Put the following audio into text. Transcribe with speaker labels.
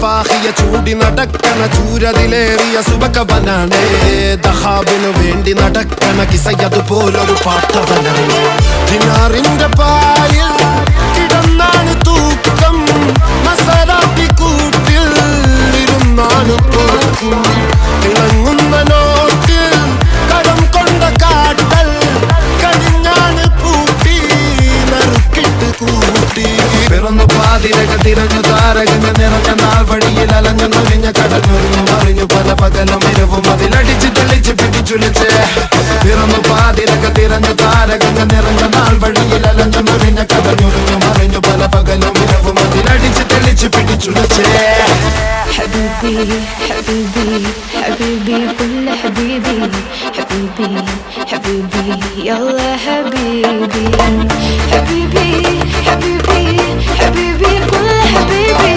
Speaker 1: സിപ്പാഹിയ ചൂടി നടക്കണ ചൂരതിലേറിയ സുബകവനാണ് ദഹാബിനു വേണ്ടി നടക്കണ കിസയതുപോലൊരു പാട്ടവനാണ് ദിനാറിന്റെ പായിൽ കിടന്നാണ് തൂക്കം മസറാത്തി കൂട്ടിൽ ഇരുന്നാണ് പോക്കും തിളങ്ങുന്ന നോട്ടിൽ കടം കൊണ്ട കാട്ടൽ കടിഞ്ഞാണ് പൂട്ടി നറുക്കിട്ട് കൂട്ടി പിറന്നു പാതിരക തിരഞ്ഞു താരകങ്ങൾ നിറഞ്ഞ നാൾ വഴിയിൽ അലഞ്ഞു നൊലിഞ്ഞ കടഞ്ഞൊറിഞ്ഞു മറിഞ്ഞു പല പകലും ഇരവും അതിലടിച്ച് തെളിച്ച് പിടിച്ചുലിച്ച് പിറന്നു പാതിരക തിരഞ്ഞു താരകങ്ങൾ നിറഞ്ഞ നാൾ വഴിയിൽ അലഞ്ഞു നൊലിഞ്ഞ കടഞ്ഞൊറിഞ്ഞു മറിഞ്ഞു പല പകലും ഇരവും അതിലടിച്ച് തെളിച്ച് പിടിച്ചുലിച്ച്
Speaker 2: حبيبي حبيبي حبيبي كل حبيبي حبيبي حبيبي يلا حبيبي حبيبي حبيبي حبيبي كل حبيبي